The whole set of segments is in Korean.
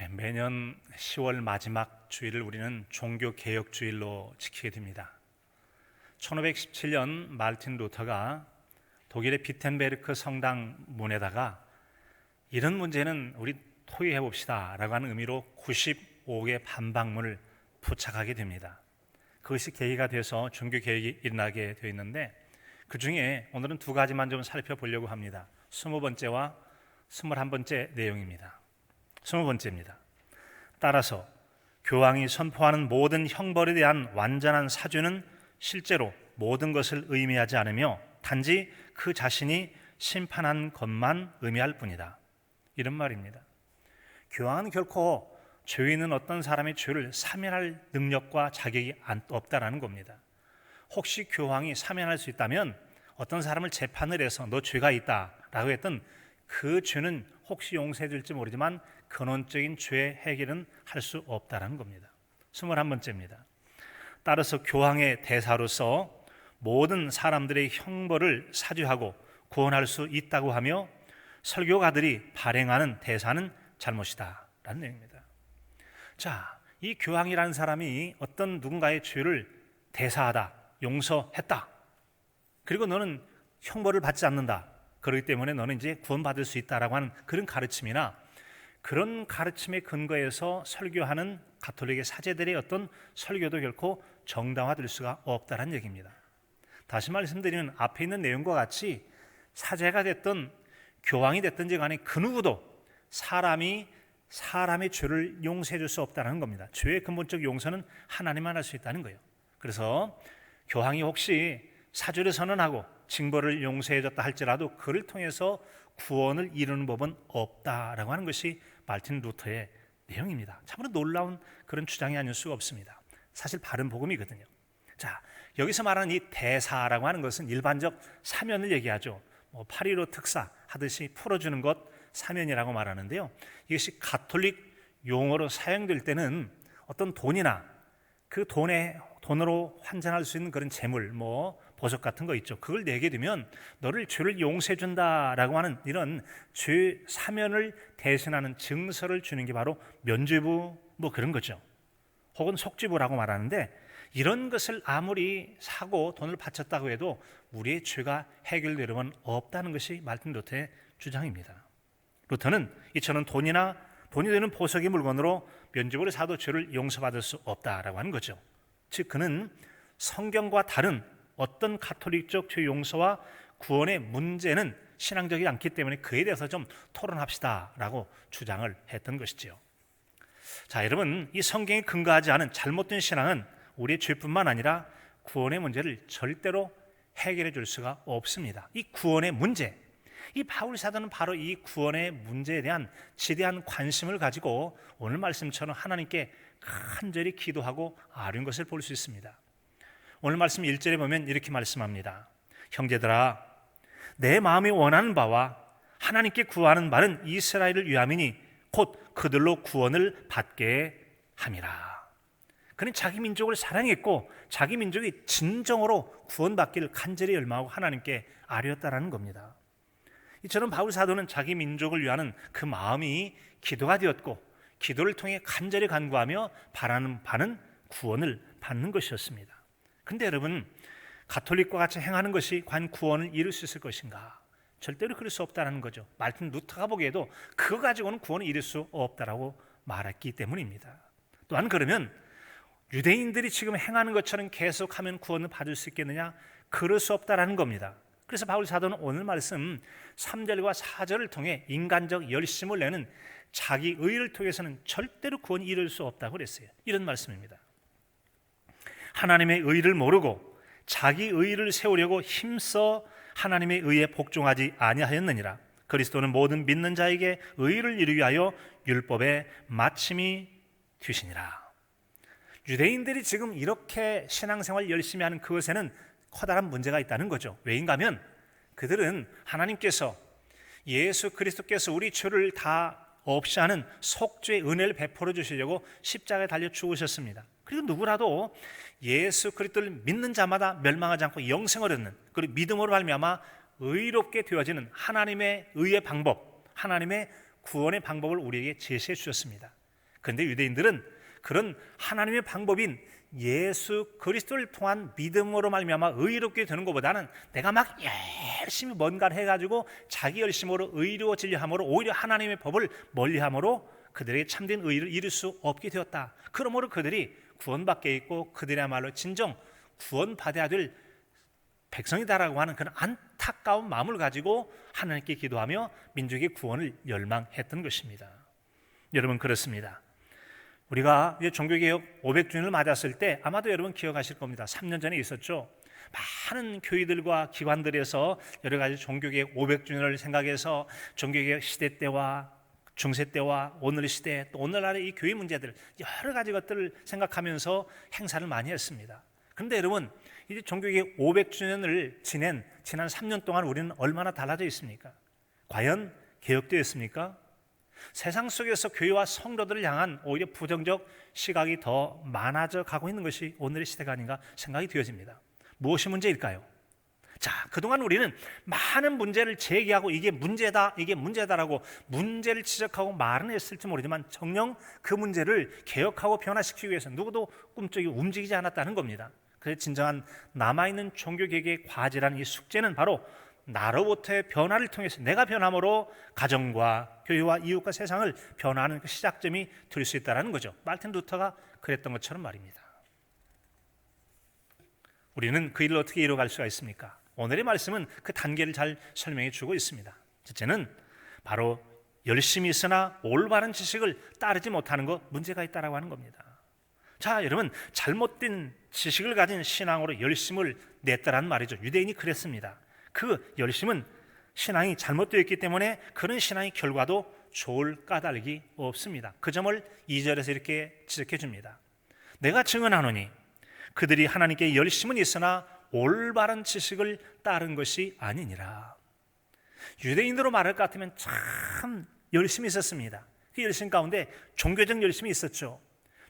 매년 10월 마지막 주일을 우리는 종교개혁주일로 지키게 됩니다. 1517년 마르틴 루터가 독일의 비텐베르크 성당 문에다가 이런 문제는 우리 토의해 봅시다 라고 하는 의미로 95개 반박문을 부착하게 됩니다. 그것이 계기가 돼서 종교개혁이 일어나게 되어 있는데, 그 중에 오늘은 두 가지만 좀 살펴보려고 합니다. 20번째와 21번째 내용입니다. 20번째입니다. 따라서 교황이 선포하는 모든 형벌에 대한 완전한 사죄는 실제로 모든 것을 의미하지 않으며 단지 그 자신이 심판한 것만 의미할 뿐이다. 이런 말입니다. 교황은 결코 죄 있는 어떤 사람의 죄를 사면할 능력과 자격이 없다라는 겁니다. 혹시 교황이 사면할 수 있다면 어떤 사람을 재판을 해서 너 죄가 있다라고 했던 그 죄는 혹시 용서해 줄지 모르지만 근원적인 죄 해결은 할 수 없다라는 겁니다. 21번째입니다. 따라서 교황의 대사로서 모든 사람들의 형벌을 사죄하고 구원할 수 있다고 하며 설교가들이 발행하는 대사는 잘못이다 라는 내용입니다. 자, 이 교황이라는 사람이 어떤 누군가의 죄를 대사하다, 용서했다, 그리고 너는 형벌을 받지 않는다, 그렇기 때문에 너는 이제 구원받을 수 있다라고 하는 그런 가르침이나 그런 가르침에 근거해서 설교하는 가톨릭의 사제들의 어떤 설교도 결코 정당화될 수가 없다는 얘기입니다. 다시 말씀드리면 앞에 있는 내용과 같이 사제가 됐든 교황이 됐든지 간에 그 누구도 사람의 죄를 용서해 줄 수 없다는 겁니다. 죄의 근본적 용서는 하나님만 할 수 있다는 거예요. 그래서 교황이 혹시 사죄를 선언하고 징벌을 용서해 줬다 할지라도 그를 통해서 구원을 이루는 법은 없다라고 하는 것이 마르틴 루터의 내용입니다. 참으로 놀라운 그런 주장이 아닐 수가 없습니다. 사실 바른 복음이거든요. 자, 여기서 말하는 이 대사라고 하는 것은 일반적 사면을 얘기하죠. 8.15 특사 하듯이 풀어주는 것 사면이라고 말하는데요. 이것이 가톨릭 용어로 사용될 때는 어떤 돈이나 그 돈으로 환전할 수 있는 그런 재물, 보석 같은 거 있죠. 그걸 내게 되면 너를 죄를 용서해 준다라고 하는 이런 죄 사면을 대신하는 증서를 주는 게 바로 면죄부 그런 거죠. 혹은 속죄부라고 말하는데, 이런 것을 아무리 사고 돈을 바쳤다고 해도 우리의 죄가 해결되려면 없다는 것이 마르틴 루터의 주장입니다. 루터는 이처럼 돈이 되는 보석의 물건으로 면죄부를 사도 죄를 용서받을 수 없다라고 하는 거죠. 즉 그는 성경과 다른 어떤 가톨릭적 죄 용서와 구원의 문제는 신앙적이지 않기 때문에 그에 대해서 좀 토론합시다라고 주장을 했던 것이죠. 자, 여러분, 이 성경에 근거하지 않은 잘못된 신앙은 우리의 죄뿐만 아니라 구원의 문제를 절대로 해결해 줄 수가 없습니다. 이 구원의 문제, 이 바울 사도는 바로 이 구원의 문제에 대한 지대한 관심을 가지고 오늘 말씀처럼 하나님께 간절히 기도하고 아뢰는 것을 볼 수 있습니다. 오늘 말씀 1절에 보면 이렇게 말씀합니다. 형제들아, 내 마음이 원하는 바와 하나님께 구하는 말은 이스라엘을 위함이니 곧 그들로 구원을 받게 함이라. 그는 자기 민족을 사랑했고 자기 민족이 진정으로 구원받기를 간절히 열망하고 하나님께 아뢰었다라는 겁니다. 이처럼 바울 사도는 자기 민족을 위하는 그 마음이 기도가 되었고 기도를 통해 간절히 간구하며 바라는 바는 구원을 받는 것이었습니다. 그런데 여러분, 가톨릭과 같이 행하는 것이 과연 구원을 이룰 수 있을 것인가? 절대로 그럴 수 없다는 거죠. 마르틴 루터가 보기에도 그거 가지고는 구원을 이룰 수 없다라고 말했기 때문입니다. 또한 그러면 유대인들이 지금 행하는 것처럼 계속하면 구원을 받을 수 있겠느냐? 그럴 수 없다라는 겁니다. 그래서 바울 사도는 오늘 말씀 3절과 4절을 통해 인간적 열심을 내는 자기 의를 통해서는 절대로 구원이 이룰 수 없다고 그랬어요. 이런 말씀입니다. 하나님의 의를 모르고 자기 의를 세우려고 힘써 하나님의 의에 복종하지 아니하였느니라. 그리스도는 모든 믿는 자에게 의를 이루기 위하여 율법의 마침이 되시니라. 유대인들이 지금 이렇게 신앙생활 열심히 하는 그것에는 커다란 문제가 있다는 거죠. 왜인가 하면 그들은 하나님께서 예수 그리스도께서 우리 죄를 다 없이 하는 속죄의 은혜를 베풀어 주시려고 십자가에 달려 죽으셨습니다. 그리고 누구라도 예수 그리스도를 믿는 자마다 멸망하지 않고 영생을 얻는, 그리고 믿음으로 말미암아 의롭게 되어지는 하나님의 의의 방법, 하나님의 구원의 방법을 우리에게 제시해 주셨습니다. 그런데 유대인들은 그런 하나님의 방법인 예수 그리스도를 통한 믿음으로 말미암아 의롭게 되는 것보다는 내가 막 열심히 뭔가를 해가지고 자기 열심으로 의로워지려 함으로 오히려 하나님의 법을 멀리함으로 그들에게 참된 의를 이룰 수 없게 되었다. 그러므로 그들이 구원받게 있고 그들이야말로 진정 구원받아야 될 백성이다라고 하는 그런 안타까운 마음을 가지고 하나님께 기도하며 민족의 구원을 열망했던 것입니다. 여러분, 그렇습니다. 우리가 이제 종교개혁 500주년을 맞았을 때 아마도 여러분 기억하실 겁니다. 3년 전에 있었죠. 많은 교회들과 기관들에서 여러 가지 종교개혁 500주년을 생각해서 종교개혁 시대 때와 중세 때와 오늘의 시대, 또 오늘날의 이 교회 문제들 여러 가지 것들을 생각하면서 행사를 많이 했습니다. 그런데 여러분, 이제 종교개혁 500주년을 지난 3년 동안 우리는 얼마나 달라져 있습니까? 과연 개혁되었습니까? 세상 속에서 교회와 성도들을 향한 오히려 부정적 시각이 더 많아져 가고 있는 것이 오늘의 시대가 아닌가 생각이 되어집니다. 무엇이 문제일까요? 자, 그동안 우리는 많은 문제를 제기하고 이게 문제다라고 문제를 지적하고 말은 했을지 모르지만 정녕 그 문제를 개혁하고 변화시키기 위해서 누구도 꿈쩍이 움직이지 않았다는 겁니다. 그래서 진정한 남아있는 종교개혁의 과제라는 이 숙제는 바로 나로부터의 변화를 통해서 내가 변함으로 가정과 교회와 이웃과 세상을 변화하는 그 시작점이 될 수 있다는 거죠. 말틴 루터가 그랬던 것처럼 말입니다. 우리는 그 일을 어떻게 이뤄갈 수가 있습니까? 오늘의 말씀은 그 단계를 잘 설명해 주고 있습니다. 첫째는 바로 열심히 있으나 올바른 지식을 따르지 못하는 것, 문제가 있다라고 하는 겁니다. 자, 여러분, 잘못된 지식을 가진 신앙으로 열심을 냈다라는 말이죠. 유대인이 그랬습니다. 그 열심은 신앙이 잘못되어 있기 때문에 그런 신앙의 결과도 좋을 까닭이 없습니다. 그 점을 2절에서 이렇게 지적해 줍니다. 내가 증언하노니 그들이 하나님께 열심은 있으나 올바른 지식을 따른 것이 아니니라. 유대인으로 말할 것 같으면 참 열심히 있었습니다. 그 열심 가운데 종교적 열심이 있었죠.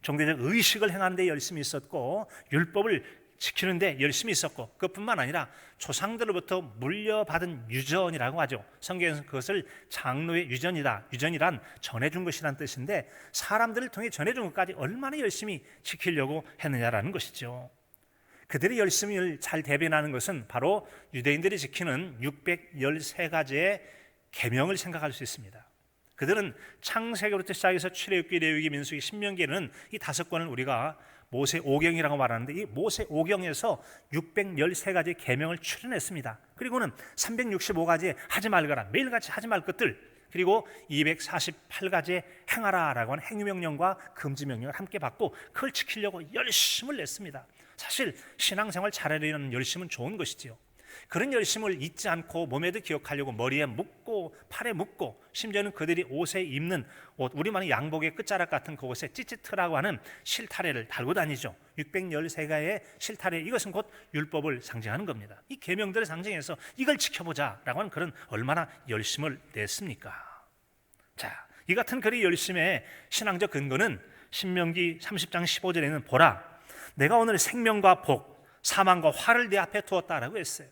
종교적 의식을 행하는 데 열심히 있었고 율법을 지키는데 열심히 있었고, 그것뿐만 아니라 조상들로부터 물려받은 유전이라고 하죠. 성경에서 그것을 장로의 유전이다, 유전이란 전해준 것이란 뜻인데 사람들을 통해 전해준 것까지 얼마나 열심히 지키려고 했느냐라는 것이죠. 그들의 열심을 잘 대변하는 것은 바로 유대인들이 지키는 613가지의 계명을 생각할 수 있습니다. 그들은 창세기부터 시작해서 출애굽기, 레위기, 민수기, 신명기에는 이 5권을 우리가 모세 오경이라고 말하는데 이 모세 오경에서 613가지의 계명을 출연했습니다. 그리고는 365가지의 하지 말거라, 매일같이 하지 말 것들, 그리고 248가지의 행하라라고 하는 행위명령과 금지명령을 함께 받고 그걸 지키려고 열심을 냈습니다. 사실 신앙생활 잘하려는 열심은 좋은 것이지요. 그런 열심을 잊지 않고 몸에도 기억하려고 머리에 묶고 팔에 묶고 심지어는 그들이 옷에 입는 옷, 우리만의 양복의 끝자락 같은 그곳에 찌찌트라고 하는 실타래를 달고 다니죠. 613가지의 실타래, 이것은 곧 율법을 상징하는 겁니다. 이 계명들을 상징해서 이걸 지켜보자라고 하는 그런 얼마나 열심을 냈습니까? 자, 이 같은 그의 열심의 신앙적 근거는 신명기 30장 15절에는 보라, 내가 오늘 생명과 복, 사망과 화를 내 앞에 두었다라고 했어요.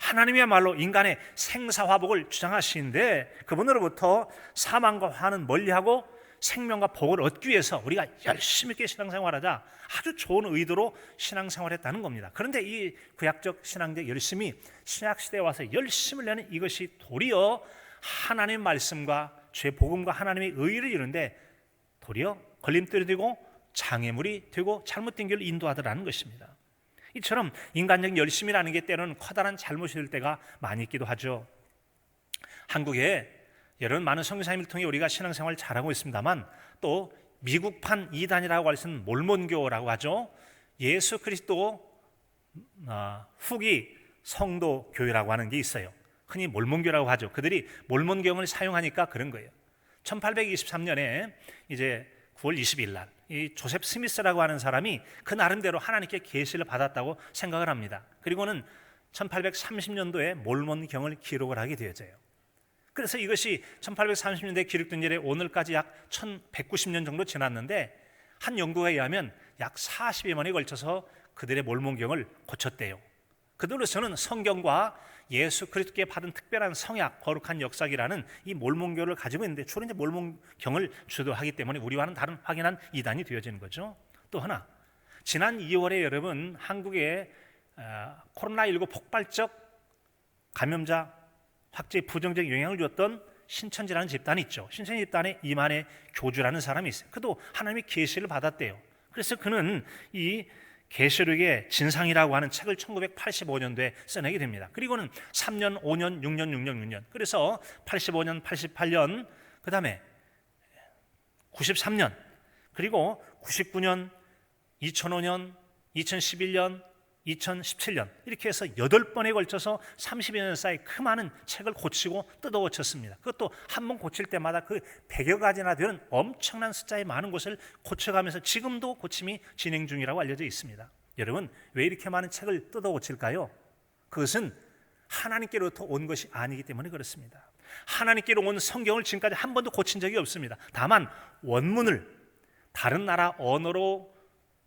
하나님이야말로 인간의 생사화복을 주장하시는데 그분으로부터 사망과 화는 멀리하고 생명과 복을 얻기 위해서 우리가 열심히 있게 신앙생활하자 아주 좋은 의도로 신앙생활했다는 겁니다. 그런데 이 구약적 신앙적 열심이 신약시대에 와서 열심을 내는 이것이 도리어 하나님의 말씀과 죄 복음과 하나님의 의를 이루는데 도리어 걸림돌이 되고 장애물이 되고 잘못된 길로 인도하더라는 것입니다. 이처럼 인간적 열심이라는 게 때로는 커다란 잘못이 될 때가 많이 있기도 하죠. 한국에 여러분 많은 선교사님을 통해 우리가 신앙생활을 잘하고 있습니다만 또 미국판 이단이라고 할 수 있는 몰몬교라고 하죠. 예수 그리스도 후기 성도 교회라고 하는 게 있어요. 흔히 몰몬교라고 하죠. 그들이 몰몬경을 사용하니까 그런 거예요. 1823년에 이제 9월 20일 날 이 조셉 스미스라고 하는 사람이 그 나름대로 하나님께 계시를 받았다고 생각을 합니다. 그리고는 1830년도에 몰몬경을 기록을 하게 되어져요. 그래서 이것이 1830년대에 기록된 일에 오늘까지 약 1190년 정도 지났는데 한 연구에 의하면 약 40여 번에 걸쳐서 그들의 몰몬경을 고쳤대요. 그들로서는 성경과 예수 그리스도께 받은 특별한 성약, 거룩한 역사기라는 이 몰몬교를 가지고 있는데, 주로 이제 몰몬경을 주도하기 때문에 우리와는 다른 확연한 이단이 되어지는 거죠. 또 하나, 지난 2월에 여러분 한국에 코로나19 폭발적 감염자 확제에 부정적 영향을 주었던 신천지라는 집단이 있죠. 신천지 집단의 이만희 교주라는 사람이 있어요. 그도 하나님의 계시를 받았대요. 그래서 그는 이 계시록의 진상이라고 하는 책을 1985년도에 써내게 됩니다. 그리고는 3년, 5년, 6년, 6년, 6년. 그래서 85년, 88년, 그 다음에 93년, 그리고 99년, 2005년, 2011년, 2017년 이렇게 해서 8번에 걸쳐서 30여 년 사이 그 많은 책을 고치고 뜯어 고쳤습니다. 그것도 한 번 고칠 때마다 그 100여 가지나 되는 엄청난 숫자의 많은 것을 고쳐가면서 지금도 고침이 진행 중이라고 알려져 있습니다. 여러분, 왜 이렇게 많은 책을 뜯어 고칠까요? 그것은 하나님께로부터 온 것이 아니기 때문에 그렇습니다. 하나님께로 온 성경을 지금까지 한 번도 고친 적이 없습니다. 다만 원문을 다른 나라 언어로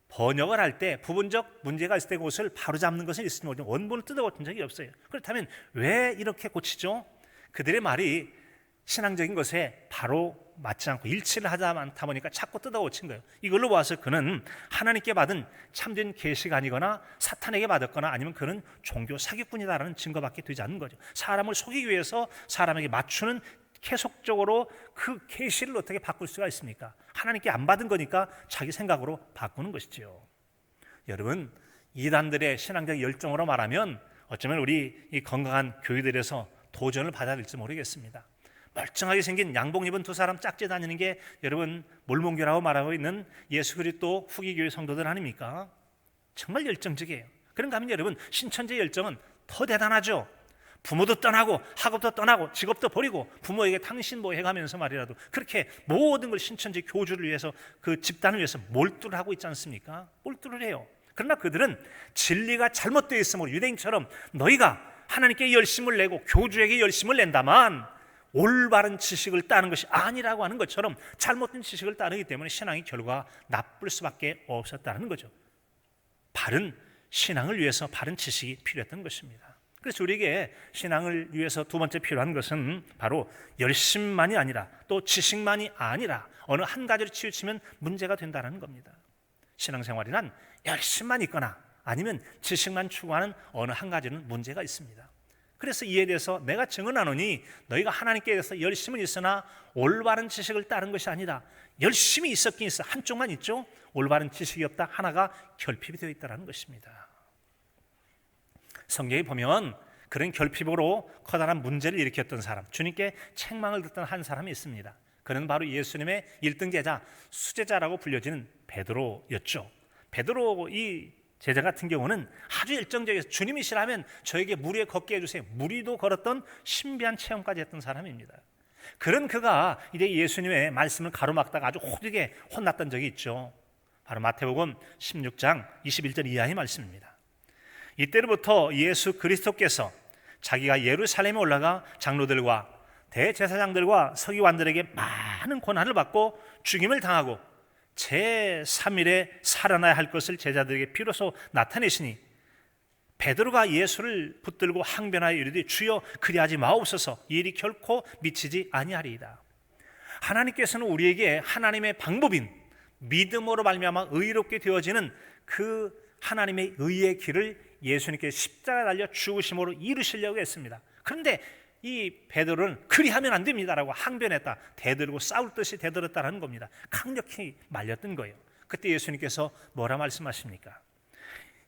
번역을 할 때 부분적 문제가 있을 때 그것을 바로잡는 것은 있으면 원본을 뜯어 고친 적이 없어요. 그렇다면 왜 이렇게 고치죠? 그들의 말이 신앙적인 것에 바로 맞지 않고 일치를 하지 않다 보니까 자꾸 뜯어 고친 거예요. 이걸로 봐서 그는 하나님께 받은 참된 계시가 아니거나 사탄에게 받았거나 아니면 그는 종교 사기꾼이다라는 증거밖에 되지 않는 거죠. 사람을 속이기 위해서 사람에게 맞추는 계속적으로 그 계시를 어떻게 바꿀 수가 있습니까? 하나님께 안 받은 거니까 자기 생각으로 바꾸는 것이지요. 여러분, 이단들의 신앙적 열정으로 말하면 어쩌면 우리 이 건강한 교회들에서 도전을 받아야 될지 모르겠습니다. 멀쩡하게 생긴 양복 입은 두 사람 짝지 다니는 게 여러분 몰몬교라고 말하고 있는 예수 그리스도 후기교회 성도들 아닙니까? 정말 열정적이에요. 그런가 하면 여러분, 신천지의 열정은 더 대단하죠. 부모도 떠나고 학업도 떠나고 직업도 버리고 부모에게 당신 뭐 해가면서 말이라도 그렇게 모든 걸 신천지 교주를 위해서 그 집단을 위해서 몰두를 하고 있지 않습니까? 몰두를 해요. 그러나 그들은 진리가 잘못되어 있으므로 유대인처럼 너희가 하나님께 열심을 내고 교주에게 열심을 낸다만 올바른 지식을 따는 것이 아니라고 하는 것처럼 잘못된 지식을 따르기 때문에 신앙의 결과가 나쁠 수밖에 없었다는 거죠. 바른 신앙을 위해서 바른 지식이 필요했던 것입니다. 그래서 우리에게 신앙을 위해서 두 번째 필요한 것은 바로 열심만이 아니라 또 지식만이 아니라 어느 한 가지로 치우치면 문제가 된다는 겁니다. 신앙생활이란 열심만 있거나 아니면 지식만 추구하는 어느 한 가지는 문제가 있습니다. 그래서 이에 대해서 내가 증언하노니 너희가 하나님께 대해서 열심은 있으나 올바른 지식을 따른 것이 아니다. 열심히 있었긴 있어. 한쪽만 있죠. 올바른 지식이 없다. 하나가 결핍이 되어 있다는 것입니다. 성경에 보면 그런 결핍으로 커다란 문제를 일으켰던 사람, 주님께 책망을 듣던 한 사람이 있습니다. 그는 바로 예수님의 1등 제자, 수제자라고 불려지는 베드로였죠. 베드로 이 제자 같은 경우는 아주 열정적이어서 주님이시라면 저에게 물 위에 걷게 해주세요. 무리도 걸었던 신비한 체험까지 했던 사람입니다. 그런 그가 이제 예수님의 말씀을 가로막다가 아주 호되게 혼났던 적이 있죠. 바로 마태복음 16장 21절 이하의 말씀입니다. 이때로부터 예수 그리스도께서 자기가 예루살렘에 올라가 장로들과 대제사장들과 서기관들에게 많은 고난을 받고 죽임을 당하고 제3일에 살아나야 할 것을 제자들에게 비로소 나타내시니 베드로가 예수를 붙들고 항변하여 이르되 주여 그리하지 마옵소서 이 일이 결코 미치지 아니하리이다. 하나님께서는 우리에게 하나님의 방법인 믿음으로 말미암아 의롭게 되어지는 그 하나님의 의의 길을 예수님께 십자가에 달려 죽으심으로 이루시려고 했습니다. 그런데 이 베드로는 그리하면 안 됩니다라고 항변했다. 대들고 싸울 듯이 대들었다는 겁니다. 강력히 말렸던 거예요. 그때 예수님께서 뭐라 말씀하십니까?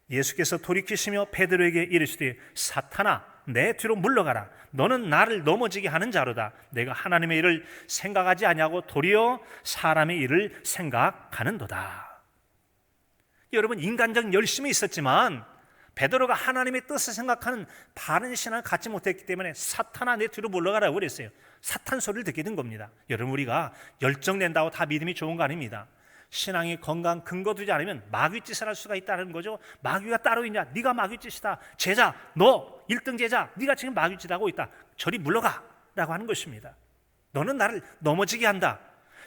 예수께서 돌이키시며 베드로에게 이르시되 사탄아 내 뒤로 물러가라. 너는 나를 넘어지게 하는 자로다. 내가 하나님의 일을 생각하지 아니하고 도리어 사람의 일을 생각하는도다. 여러분, 인간적 열심이 있었지만 베드로가 하나님의 뜻을 생각하는 바른 신앙을 갖지 못했기 때문에 사탄아 내 뒤로 물러가라고 그랬어요. 사탄 소리를 듣게 된 겁니다. 여러분, 우리가 열정 낸다고 다 믿음이 좋은 거 아닙니다. 신앙이 건강 근거 두지 않으면 마귀짓을 할 수가 있다는 거죠. 마귀가 따로 있냐? 네가 마귀짓이다. 제자, 너 1등 제자, 네가 지금 마귀짓하고 있다. 저리 물러가 라고 하는 것입니다. 너는 나를 넘어지게 한다.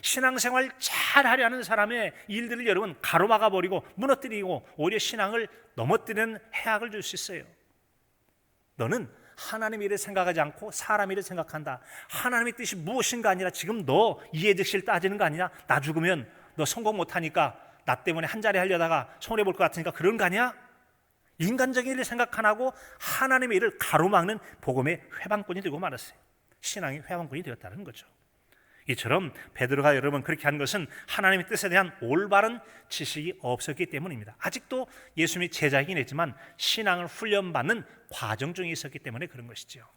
신앙생활 잘하려 하는 사람의 일들을 여러분 가로막아버리고 무너뜨리고 오히려 신앙을 넘어뜨리는 해악을 줄 수 있어요. 너는 하나님의 일을 생각하지 않고 사람의 일을 생각한다. 하나님의 뜻이 무엇인가 아니라 지금 너 이해즉시를 따지는 거 아니냐? 나 죽으면 너 성공 못하니까 나 때문에 한 자리 하려다가 손해볼 것 같으니까 그런 거 아니야? 인간적인 일을 생각 안 하고 하나님의 일을 가로막는 복음의 회방꾼이 되고 말았어요. 신앙의 회방꾼이 되었다는 거죠. 이처럼 베드로가 여러분 그렇게 한 것은 하나님의 뜻에 대한 올바른 지식이 없었기 때문입니다. 아직도 예수님이 제자이긴 했지만 신앙을 훈련받는 과정 중에 있었기 때문에 그런 것이죠.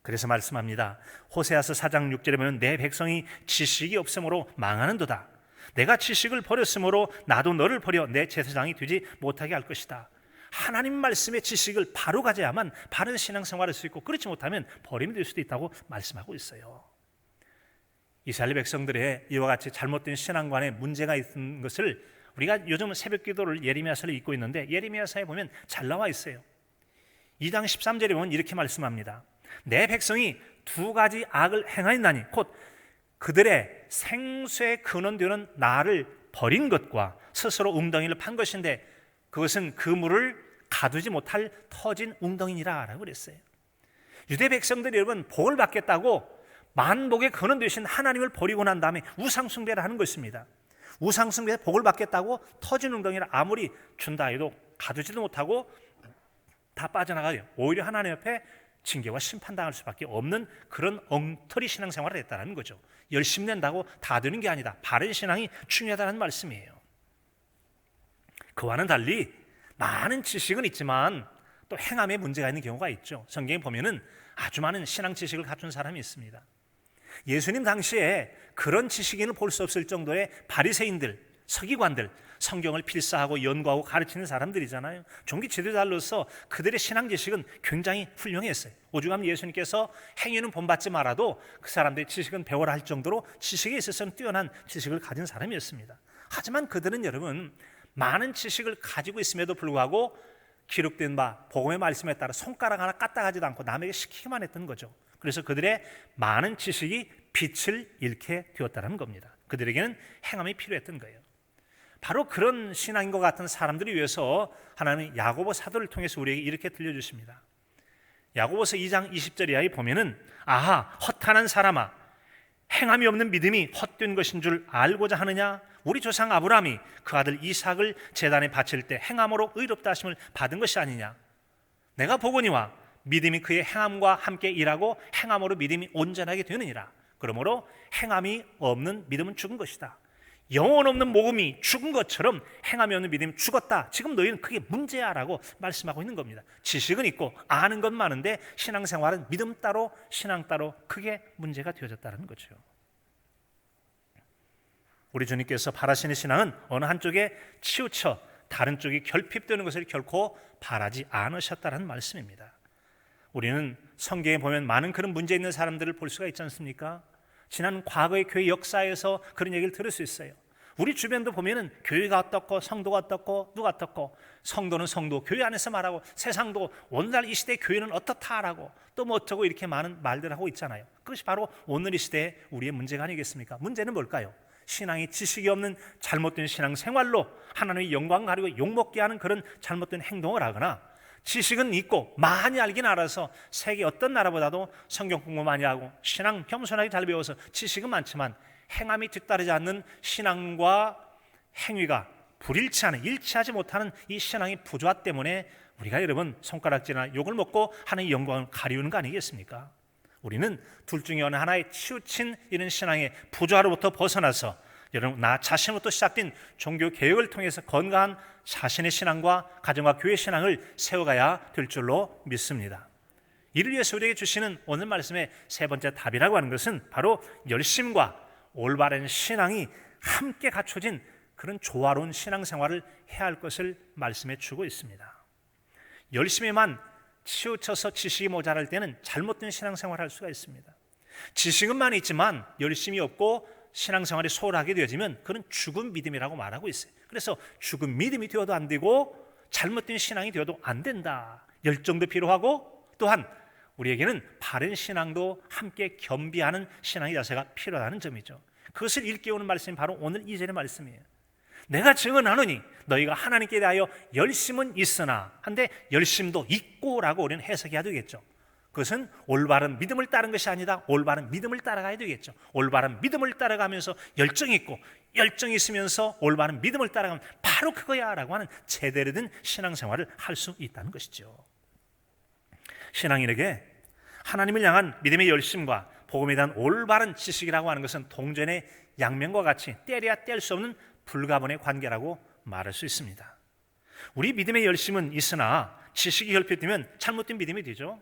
그래서 말씀합니다. 호세아서 4장 6절에 보면 내 백성이 지식이 없으므로 망하는도다. 내가 지식을 버렸으므로 나도 너를 버려 내 제사장이 되지 못하게 할 것이다. 하나님 말씀의 지식을 바로 가져야만 바른 신앙생활을 할 수 있고 그렇지 못하면 버림이 될 수도 있다고 말씀하고 있어요. 이스라엘 백성들의 이와 같이 잘못된 신앙관에 문제가 있는 것을 우리가 요즘 새벽 기도를 예레미야서를 읽고 있는데 예레미야서에 보면 잘 나와 있어요. 2장 13절에 보면 이렇게 말씀합니다. 내 백성이 두 가지 악을 행하였나니 곧 그들의 생수의 근원되는 나를 버린 것과 스스로 웅덩이를 판 것인데 그것은 그 물을 가두지 못할 터진 웅덩이니라 라고 그랬어요. 유대 백성들이 여러분 복을 받겠다고 만복의 근원 되신 하나님을 버리고 난 다음에 우상숭배를 하는 것입니다. 우상숭배에서 복을 받겠다고 터진 웅덩이를 아무리 준다 해도 가두지도 못하고 다 빠져나가요. 오히려 하나님 앞에 징계와 심판당할 수밖에 없는 그런 엉터리 신앙생활을 했다는 거죠. 열심히 낸다고 다 되는 게 아니다. 바른 신앙이 중요하다는 말씀이에요. 그와는 달리 많은 지식은 있지만 또 행함에 문제가 있는 경우가 있죠. 성경에 보면은 아주 많은 신앙 지식을 갖춘 사람이 있습니다. 예수님 당시에 그런 지식인을 볼 수 없을 정도의 바리새인들, 서기관들, 성경을 필사하고 연구하고 가르치는 사람들이잖아요. 종교 지도자로서 그들의 신앙 지식은 굉장히 훌륭했어요. 오죽하면 예수님께서 행위는 본받지 말아도 그 사람들의 지식은 배워라 할 정도로 지식에 있어서는 뛰어난 지식을 가진 사람이었습니다. 하지만 그들은 여러분 많은 지식을 가지고 있음에도 불구하고 기록된 바 복음의 말씀에 따라 손가락 하나 까딱하지도 않고 남에게 시키기만 했던 거죠. 그래서 그들의 많은 지식이 빛을 잃게 되었다는 겁니다. 그들에게는 행함이 필요했던 거예요. 바로 그런 신앙인 것 같은 사람들을 위해서 하나님이 야고보 사도를 통해서 우리에게 이렇게 들려주십니다. 야고보서 2장 20절 이하에 보면은 아하 허탄한 사람아 행함이 없는 믿음이 헛된 것인 줄 알고자 하느냐? 우리 조상 아브라함이 그 아들 이삭을 제단에 바칠 때 행함으로 의롭다 하심을 받은 것이 아니냐? 내가 보거니와 믿음이 그의 행함과 함께 일하고 행함으로 믿음이 온전하게 되느니라. 그러므로 행함이 없는 믿음은 죽은 것이다. 영혼 없는 복음이 죽은 것처럼 행함이 없는 믿음이 죽었다. 지금 너희는 그게 문제야 라고 말씀하고 있는 겁니다. 지식은 있고 아는 건 많은데 신앙생활은 믿음 따로 신앙 따로 그게 문제가 되어졌다는 거죠. 우리 주님께서 바라시는 신앙은 어느 한쪽에 치우쳐 다른 쪽이 결핍되는 것을 결코 바라지 않으셨다는 말씀입니다. 우리는 성경에 보면 많은 그런 문제 있는 사람들을 볼 수가 있지 않습니까? 지난 과거의 교회 역사에서 그런 얘기를 들을 수 있어요. 우리 주변도 보면은 교회가 어떻고 성도가 어떻고 누가 어떻고 성도는 성도 교회 안에서 말하고 세상도 오늘날 이 시대의 교회는 어떻다라고 또 뭐 어쩌고 이렇게 많은 말들 하고 있잖아요. 그것이 바로 오늘 이 시대의 우리의 문제가 아니겠습니까? 문제는 뭘까요? 신앙이 지식이 없는 잘못된 신앙생활로 하나님의 영광 가리고 욕먹게 하는 그런 잘못된 행동을 하거나 지식은 있고 많이 알긴 알아서 세계 어떤 나라보다도 성경 공부 많이 하고 신앙 겸손하게 잘 배워서 지식은 많지만 행함이 뒤따르지 않는 신앙과 행위가 불일치하는 일치하지 못하는 이 신앙의 부조화 때문에 우리가 여러분 손가락질이나 욕을 먹고 하나님의 영광을 가리우는 거 아니겠습니까? 우리는 둘 중에 어느 하나에 치우친 이런 신앙의 부조화로부터 벗어나서 여러분 나 자신부터 시작된 종교 개혁을 통해서 건강한 자신의 신앙과 가정과 교회 신앙을 세워가야 될 줄로 믿습니다. 이를 위해서 우리에게 주시는 오늘 말씀의 세 번째 답이라고 하는 것은 바로 열심과 올바른 신앙이 함께 갖춰진 그런 조화로운 신앙생활을 해야 할 것을 말씀해 주고 있습니다. 열심에만 치우쳐서 지식이 모자랄 때는 잘못된 신앙생활을 할 수가 있습니다. 지식은 많이 있지만 열심이 없고 신앙생활이 소홀하게 되어지면 그건 죽은 믿음이라고 말하고 있어요. 그래서 죽은 믿음이 되어도 안 되고 잘못된 신앙이 되어도 안 된다. 열정도 필요하고 또한 우리에게는 바른 신앙도 함께 겸비하는 신앙의 자세가 필요하다는 점이죠. 그것을 일깨우는 말씀이 바로 오늘 2절의 말씀이에요. 내가 증언하노니 너희가 하나님께 대하여 열심은 있으나 한데 열심도 있고라고 우리는 해석해야 되겠죠. 그것은 올바른 믿음을 따른 것이 아니다. 올바른 믿음을 따라가야 되겠죠. 올바른 믿음을 따라가면서 열정이 있고 열정이 있으면서 올바른 믿음을 따라가면 바로 그거야 라고 하는 제대로 된 신앙생활을 할 수 있다는 것이죠. 신앙인에게 하나님을 향한 믿음의 열심과 복음에 대한 올바른 지식이라고 하는 것은 동전의 양면과 같이 떼려야 뗄 수 없는 불가분의 관계라고 말할 수 있습니다. 우리 믿음의 열심은 있으나 지식이 결핍되면 잘못된 믿음이 되죠.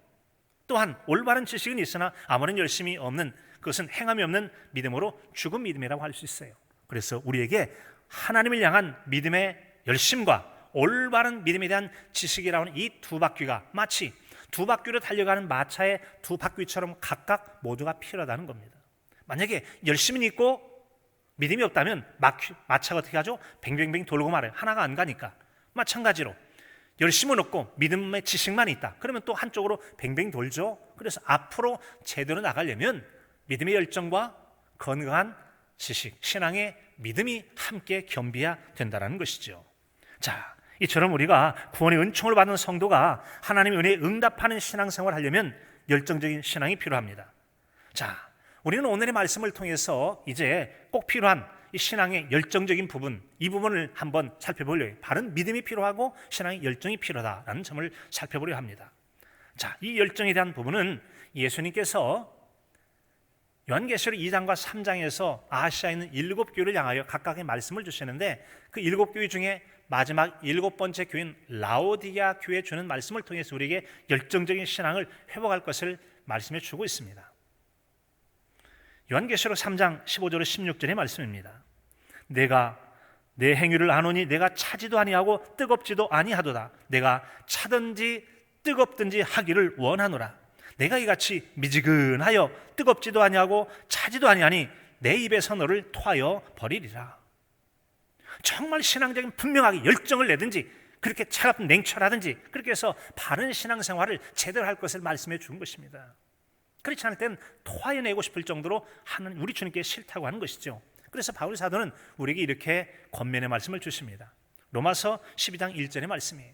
또한 올바른 지식은 있으나 아무런 열심이 없는, 그것은 행함이 없는 믿음으로 죽은 믿음이라고 할 수 있어요. 그래서 우리에게 하나님을 향한 믿음의 열심과 올바른 믿음에 대한 지식이라는 이 두 바퀴가 마치 두 바퀴로 달려가는 마차의 두 바퀴처럼 각각 모두가 필요하다는 겁니다. 만약에 열심이 있고 믿음이 없다면 마차가 어떻게 하죠? 뱅뱅뱅 돌고 말아요. 하나가 안 가니까. 마찬가지로 열심은 없고 믿음의 지식만 있다. 그러면 또 한쪽으로 뱅뱅 돌죠. 그래서 앞으로 제대로 나가려면 믿음의 열정과 건강한 지식, 신앙의 믿음이 함께 겸비해야 된다는 것이죠. 자, 이처럼 우리가 구원의 은총을 받는 성도가 하나님의 은혜에 응답하는 신앙생활을 하려면 열정적인 신앙이 필요합니다. 자, 우리는 오늘의 말씀을 통해서 이제 꼭 필요한 이 신앙의 열정적인 부분, 이 부분을 한번 살펴보려고 해요. 바른 믿음이 필요하고 신앙의 열정이 필요하다라는 점을 살펴보려 합니다. 자, 이 열정에 대한 부분은 예수님께서 요한계시록 2장과 3장에서 아시아에 있는 7교회를 향하여 각각의 말씀을 주시는데 그 7교회 중에 마지막 7번째 교회인 라오디게아 교회에 주는 말씀을 통해서 우리에게 열정적인 신앙을 회복할 것을 말씀해 주고 있습니다. 요한계시록 3장 15절로 16절의 말씀입니다. 내가 내 행위를 아노니 내가 차지도 아니하고 뜨겁지도 아니하도다. 내가 차든지 뜨겁든지 하기를 원하노라. 내가 이같이 미지근하여 뜨겁지도 아니하고 차지도 아니하니 내 입에서 너를 토하여 버리리라. 정말 신앙적인 분명하게 열정을 내든지 그렇게 차갑고 냉철하든지 그렇게 해서 바른 신앙생활을 제대로 할 것을 말씀해 준 것입니다. 그렇지 않을 땐 토하여내고 싶을 정도로 하는 우리 주님께 싫다고 하는 것이죠. 그래서 바울 사도는 우리에게 이렇게 권면의 말씀을 주십니다. 로마서 12장 1절의 말씀이에요.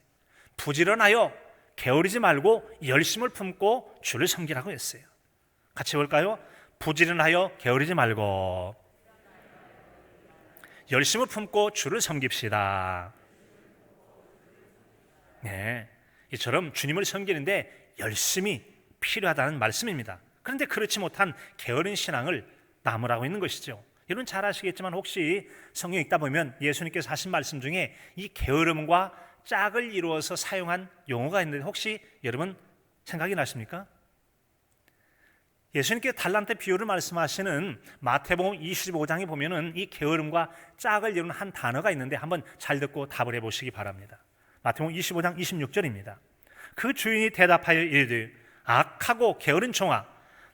부지런하여 게으르지 말고 열심을 품고 주를 섬기라고 했어요. 같이 볼까요? 부지런하여 게으르지 말고 열심을 품고 주를 섬깁시다. 네, 이처럼 주님을 섬기는데 열심히 필요하다는 말씀입니다. 그런데 그렇지 못한 게으른 신앙을 나무라고 있는 것이죠. 여러분 잘 아시겠지만 혹시 성경 읽다 보면 예수님께서 하신 말씀 중에 이 게으름과 짝을 이루어서 사용한 용어가 있는데 혹시 여러분 생각이 나십니까? 예수님께서 달란트 비유를 말씀하시는 마태복음 25장에 보면은 이 게으름과 짝을 이루는 한 단어가 있는데 한번 잘 듣고 답을 해보시기 바랍니다. 마태복음 25장 26절입니다. 그 주인이 대답하여 이르되 악하고 게으른 종아,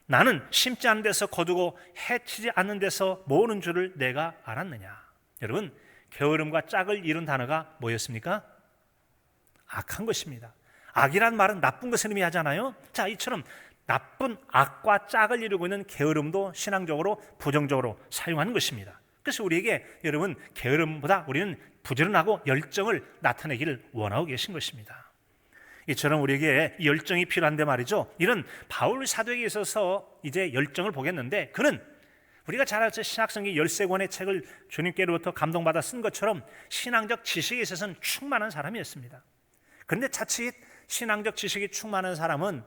나는 심지 않은 데서 거두고 해치지 않는 데서 모으는 줄을 내가 알았느냐. 여러분, 게으름과 짝을 이룬 단어가 뭐였습니까? 악한 것입니다. 악이란 말은 나쁜 것을 의미하잖아요. 자, 이처럼 나쁜 악과 짝을 이루고 있는 게으름도 신앙적으로 부정적으로 사용하는 것입니다. 그래서 우리에게 여러분 게으름보다 우리는 부지런하고 열정을 나타내기를 원하고 계신 것입니다. 이처럼 우리에게 열정이 필요한데 말이죠. 이런 바울 사도에게 있어서 이제 열정을 보겠는데 그는 우리가 잘 알죠. 신학성경 13권의 책을 주님께로부터 감동받아 쓴 것처럼 신앙적 지식에 있어서는 충만한 사람이었습니다. 그런데 자칫 신앙적 지식이 충만한 사람은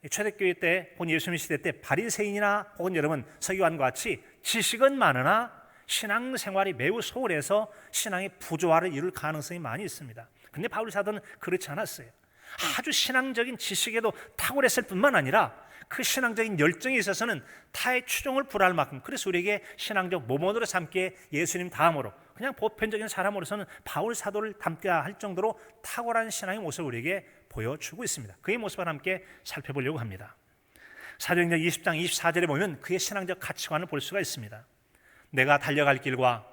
초대교회 때 혹은 예수님 시대 때 바리새인이나 혹은 여러분 서기관과 같이 지식은 많으나 신앙생활이 매우 소홀해서 신앙의 부조화를 이룰 가능성이 많이 있습니다. 그런데 바울 사도는 그렇지 않았어요. 아주 신앙적인 지식에도 탁월했을 뿐만 아니라 그 신앙적인 열정에 있어서는 타의 추종을 불할 만큼, 그래서 우리에게 신앙적 모범으로 삼기에 예수님 다음으로 그냥 보편적인 사람으로서는 바울 사도를 닮게 할 정도로 탁월한 신앙의 모습을 우리에게 보여주고 있습니다. 그의 모습을 함께 살펴보려고 합니다. 사도행전 20장 24절에 보면 그의 신앙적 가치관을 볼 수가 있습니다. 내가 달려갈 길과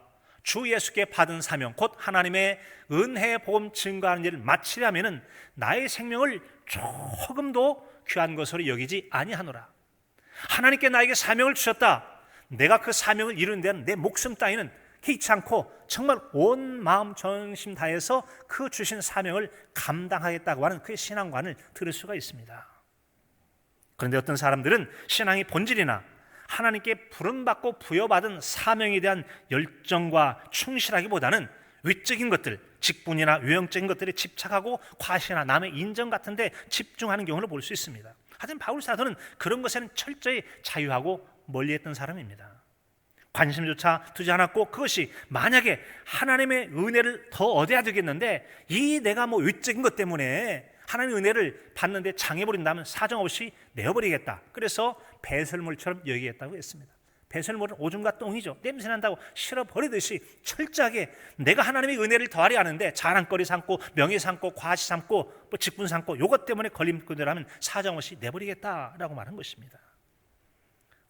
주 예수께 받은 사명 곧 하나님의 은혜의 복음 증거하는 일을 마치려면은 나의 생명을 조금도 귀한 것으로 여기지 아니하노라. 하나님께 나에게 사명을 주셨다. 내가 그 사명을 이루는 데는 내 목숨 따위는 희치 않고 정말 온 마음 전심 다해서 그 주신 사명을 감당하겠다고 하는 그의 신앙관을 들을 수가 있습니다. 그런데 어떤 사람들은 신앙의 본질이나 하나님께 부름받고 부여받은 사명에 대한 열정과 충실하기보다는 외적인 것들, 직분이나 외형적인 것들에 집착하고 과시나 남의 인정 같은 데 집중하는 경우를 볼 수 있습니다. 하여튼 바울 사도는 그런 것에는 철저히 자유하고 멀리했던 사람입니다. 관심조차 두지 않았고, 그것이 만약에 하나님의 은혜를 더 얻어야 되겠는데 이 내가 뭐 외적인 것 때문에 하나님의 은혜를 받는데 장애버린다면 사정없이 내어버리겠다. 그래서 배설물처럼 여기겠다고 했습니다. 배설물은 오줌과 똥이죠. 냄새난다고 실어버리듯이 철저하게 내가 하나님의 은혜를 더하려 하는데 자랑거리 삼고 명예 삼고 과시 삼고 뭐 직분 삼고 이것 때문에 걸림돌이라면 사정없이 내버리겠다라고 말한 것입니다.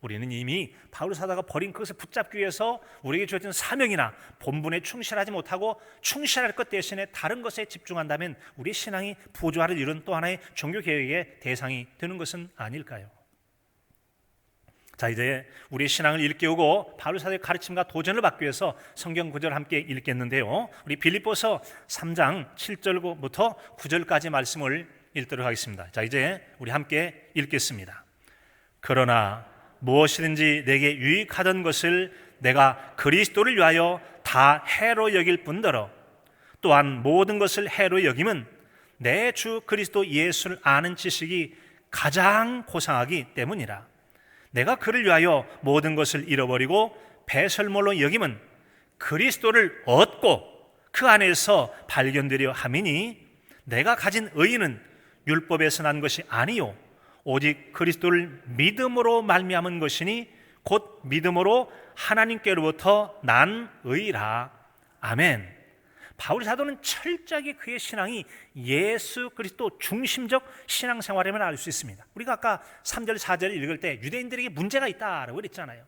우리는 이미 바울 사도가 버린 그것을 붙잡기 위해서 우리에게 주어진 사명이나 본분에 충실하지 못하고 충실할 것 대신에 다른 것에 집중한다면 우리 신앙이 부조화를 이룬 또 하나의 종교개혁의 대상이 되는 것은 아닐까요? 자, 이제 우리의 신앙을 일깨우고 바울 사도의 가르침과 도전을 받기 위해서 성경 구절을 함께 읽겠는데요, 우리 빌립보서 3장 7절부터 9절까지 말씀을 읽도록 하겠습니다. 자, 이제 우리 함께 읽겠습니다. 그러나 무엇이든지 내게 유익하던 것을 내가 그리스도를 위하여 다 해로 여길 뿐더러 또한 모든 것을 해로 여김은 내 주 그리스도 예수를 아는 지식이 가장 고상하기 때문이라. 내가 그를 위하여 모든 것을 잃어버리고 배설물로 여김은 그리스도를 얻고 그 안에서 발견되려 함이니 내가 가진 의의는 율법에서 난 것이 아니요 오직 그리스도를 믿음으로 말미암은 것이니 곧 믿음으로 하나님께로부터 난 의라. 아멘. 바울 사도는 철저하게 그의 신앙이 예수 그리스도 중심적 신앙생활임을 알 수 있습니다. 우리가 아까 3절 4절을 읽을 때 유대인들에게 문제가 있다라고 그랬잖아요.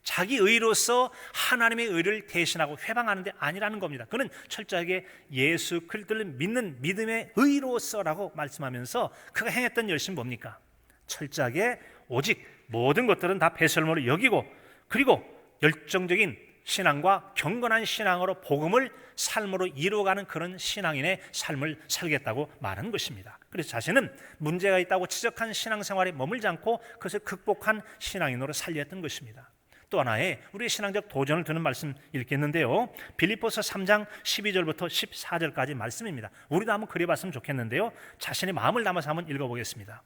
자기 의로서 하나님의 의를 대신하고 회방하는 데 아니라는 겁니다. 그는 철저하게 예수 그리스도를 믿는 믿음의 의로서라고 말씀하면서 그가 행했던 열심은 뭡니까? 철저하게 오직 모든 것들은 다 배설물로 여기고, 그리고 열정적인 신앙과 경건한 신앙으로 복음을 삶으로 이루어가는 그런 신앙인의 삶을 살겠다고 말하는 것입니다. 그래서 자신은 문제가 있다고 지적한 신앙생활에 머물지 않고 그것을 극복한 신앙인으로 살렸던 것입니다. 또 하나의 우리의 신앙적 도전을 두는 말씀 읽겠는데요, 빌립보서 3장 12절부터 14절까지 말씀입니다. 우리도 한번 그려봤으면 좋겠는데요, 자신의 마음을 담아서 한번 읽어보겠습니다.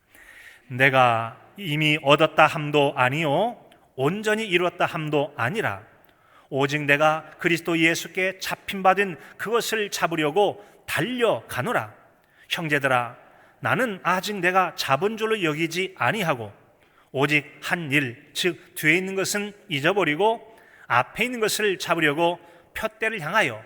내가 이미 얻었다 함도 아니요 온전히 이루었다 함도 아니라 오직 내가 그리스도 예수께 잡힌받은 그것을 잡으려고 달려가노라. 형제들아, 나는 아직 내가 잡은 줄로 여기지 아니하고 오직 한 일, 즉 뒤에 있는 것은 잊어버리고 앞에 있는 것을 잡으려고 푯대를 향하여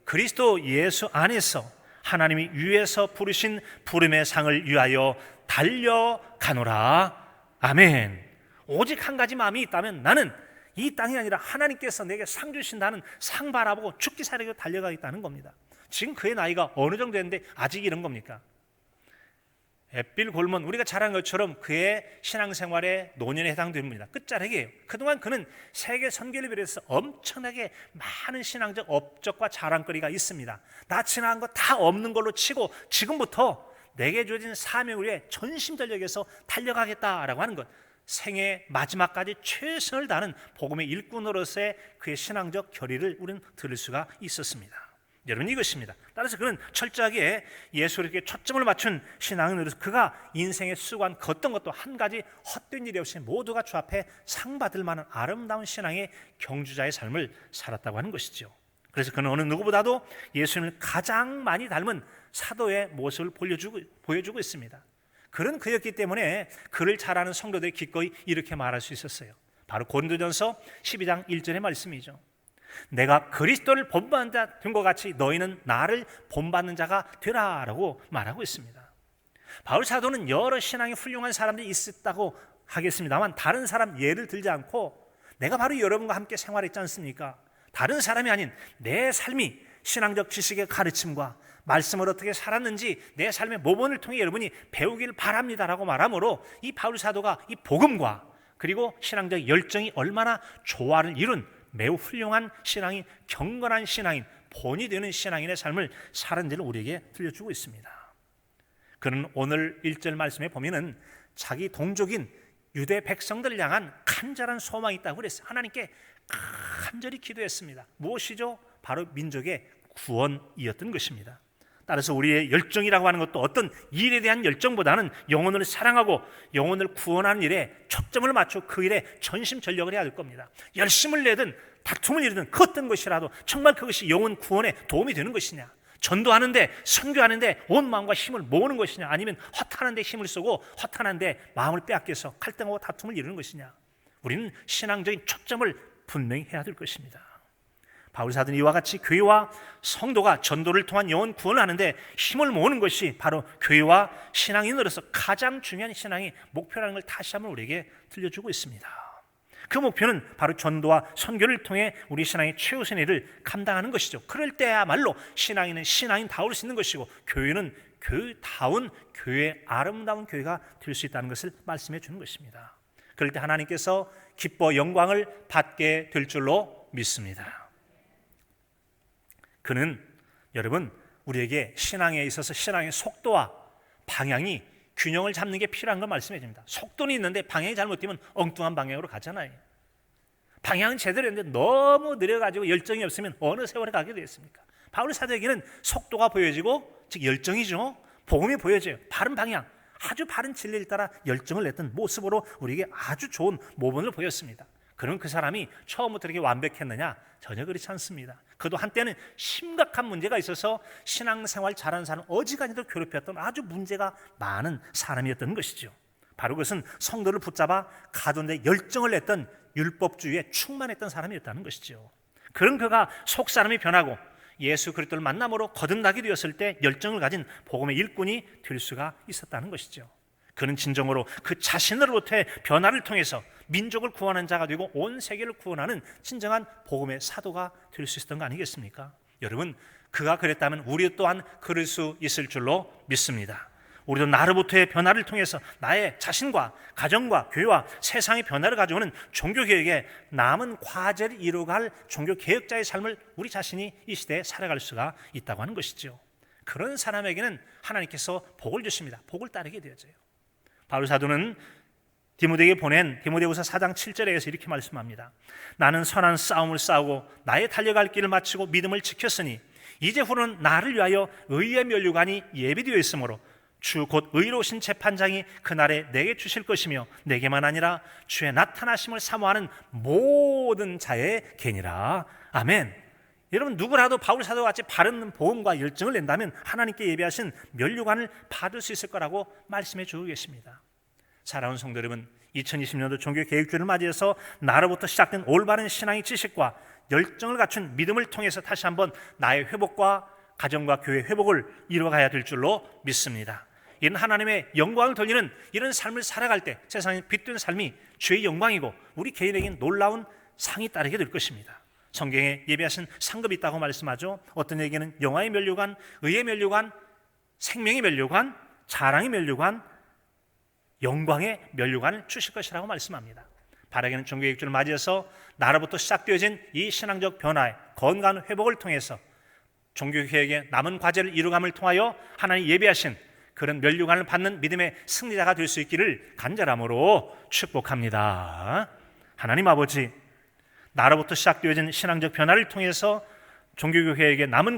그리스도 예수 안에서 하나님이 위에서 부르신 부름의 상을 위하여 달려가노라. 아멘. 오직 한 가지 마음이 있다면 나는 이 땅이 아니라 하나님께서 내게 상 주신다는 상 바라보고 죽기 살기로 달려가겠다는 겁니다. 지금 그의 나이가 어느 정도 됐는데 아직 이런 겁니까? 햇빌 골몬, 우리가 잘 아는 것처럼 그의 신앙생활의 노년에 해당되는 분이다. 끝자락이에요. 그동안 그는 세계 선교를 비롯해서 엄청나게 많은 신앙적 업적과 자랑거리가 있습니다. 나 지나간 거 다 없는 걸로 치고 지금부터 내게 주어진 사명을 위해 전심전력에서 달려가겠다라고 하는 것, 생애 마지막까지 최선을 다하는 복음의 일꾼으로서의 그의 신앙적 결의를 우리는 들을 수가 있었습니다. 여러분, 이것입니다. 따라서 그는 철저하게 예수에게 초점을 맞춘 신앙으로서 그가 인생의 수고한 어떤 것도 한 가지 헛된 일이 없이 모두가 주 앞에 상 받을 만한 아름다운 신앙의 경주자의 삶을 살았다고 하는 것이죠. 그래서 그는 어느 누구보다도 예수님을 가장 많이 닮은 사도의 모습을 보여주고 있습니다. 그런 그였기 때문에 그를 잘 아는 성도들이 기꺼이 이렇게 말할 수 있었어요. 바로 고린도전서 12장 1절의 말씀이죠. 내가 그리스도를 본받는 자 된 것 같이 너희는 나를 본받는 자가 되라라고 말하고 있습니다. 바울 사도는 여러 신앙이 훌륭한 사람들이 있었다고 하겠습니다만 다른 사람 예를 들지 않고 내가 바로 여러분과 함께 생활했지 않습니까? 다른 사람이 아닌 내 삶이 신앙적 지식의 가르침과 말씀을 어떻게 살았는지 내 삶의 모범을 통해 여러분이 배우길 바랍니다라고 말하므로 이 바울 사도가 이 복음과 그리고 신앙적 열정이 얼마나 조화를 이룬 매우 훌륭한 신앙인, 경건한 신앙인, 본이 되는 신앙인의 삶을 사는지를 우리에게 들려주고 있습니다. 그는 오늘 1절 말씀에 보면은 자기 동족인 유대 백성들을 향한 간절한 소망이 있다고 그랬어요. 하나님께 간절히 기도했습니다. 무엇이죠? 바로 민족의 구원이었던 것입니다. 따라서 우리의 열정이라고 하는 것도 어떤 일에 대한 열정보다는 영혼을 사랑하고 영혼을 구원하는 일에 초점을 맞춰 그 일에 전심전력을 해야 될 겁니다. 열심을 내든 다툼을 이루든 그 어떤 것이라도 정말 그것이 영혼 구원에 도움이 되는 것이냐, 전도하는데 선교하는데 온 마음과 힘을 모으는 것이냐, 아니면 허탄한데 힘을 쓰고 허탄한데 마음을 빼앗겨서 갈등하고 다툼을 이루는 것이냐, 우리는 신앙적인 초점을 분명히 해야 될 것입니다. 바울 사도는 이와 같이 교회와 성도가 전도를 통한 영혼 구원을 하는데 힘을 모으는 것이 바로 교회와 신앙인으로서 가장 중요한 신앙의 목표라는 걸 다시 한번 우리에게 들려주고 있습니다. 그 목표는 바로 전도와 선교를 통해 우리 신앙의 최우선의 일을 감당하는 것이죠. 그럴 때야말로 신앙인은 신앙인다울 수 있는 것이고 교회는 교회다운 교회, 아름다운 교회가 될 수 있다는 것을 말씀해 주는 것입니다. 그럴 때 하나님께서 기뻐 영광을 받게 될 줄로 믿습니다. 그는 여러분 우리에게 신앙에 있어서 신앙의 속도와 방향이 균형을 잡는 게 필요한 걸 말씀해 줍니다. 속도는 있는데 방향이 잘못되면 엉뚱한 방향으로 가잖아요. 방향은 제대로 했는데 너무 느려가지고 열정이 없으면 어느 세월에 가게 되겠습니까? 바울 사도에게는 속도가 보여지고, 즉 열정이죠. 복음이 보여져요. 바른 방향, 아주 바른 진리를 따라 열정을 냈던 모습으로 우리에게 아주 좋은 모범을 보였습니다. 그럼 그 사람이 처음부터 이렇게 완벽했느냐? 전혀 그렇지 않습니다. 그도 한때는 심각한 문제가 있어서 신앙생활 잘하는 사람 어지간히도 괴롭혔던 아주 문제가 많은 사람이었던 것이죠. 바로 그것은 성도를 붙잡아 가두는데 열정을 냈던 율법주의에 충만했던 사람이었다는 것이죠. 그런 그가 속사람이 변하고 예수 그리스도를 만남으로 거듭나게 되었을 때 열정을 가진 복음의 일꾼이 될 수가 있었다는 것이죠. 그는 진정으로 그 자신으로부터의 변화를 통해서 민족을 구원하는 자가 되고 온 세계를 구원하는 진정한 복음의 사도가 될 수 있었던 거 아니겠습니까? 여러분, 그가 그랬다면 우리 또한 그럴 수 있을 줄로 믿습니다. 우리도 나로부터의 변화를 통해서 나의 자신과 가정과 교회와 세상의 변화를 가져오는 종교개혁에 남은 과제를 이루어갈 종교개혁자의 삶을 우리 자신이 이 시대에 살아갈 수가 있다고 하는 것이죠. 그런 사람에게는 하나님께서 복을 주십니다. 복을 따르게 되어져요. 바울 사도는 디모데에게 보낸 디모데후서 4장 7절에서 이렇게 말씀합니다. 나는 선한 싸움을 싸우고 나의 달려갈 길을 마치고 믿음을 지켰으니 이제 후로는 나를 위하여 의의 면류관이 예비되어 있으므로 주 곧 의로우신 재판장이 그날에 내게 주실 것이며 내게만 아니라 주의 나타나심을 사모하는 모든 자의 개니라. 아멘. 여러분, 누구라도 바울 사도와 같이 바른 복음과 열정을 낸다면 하나님께 예비하신 면류관을 받을 수 있을 거라고 말씀해 주고 계십니다. 사랑하는 성도 여러분, 2020년도 종교개혁주를 맞이해서 나로부터 시작된 올바른 신앙의 지식과 열정을 갖춘 믿음을 통해서 다시 한번 나의 회복과 가정과 교회의 회복을 이루어가야 될 줄로 믿습니다. 이런 하나님의 영광을 돌리는 이런 삶을 살아갈 때 세상에 빛된 삶이 주의 영광이고 우리 개인에게 놀라운 상이 따르게 될 것입니다. 성경에 예비하신 상급이 있다고 말씀하죠. 어떤 얘기는 영화의 면류관, 의의 면류관, 생명의 면류관, 자랑의 면류관, 영광의 면류관을 주실 것이라고 말씀합니다. 바라기는 종교개혁주를 맞이해서 나로부터 시작되어진 이 신앙적 변화의 건강한 회복을 통해서 종교개혁의 남은 과제를 이루감을 통하여 하나님 예비하신 그런 면류관을 받는 믿음의 승리자가 될 수 있기를 간절함으로 축복합니다. 하나님 아버지, 나로부터 시작되어진 신앙적 변화를 통해서 종교개혁의 남은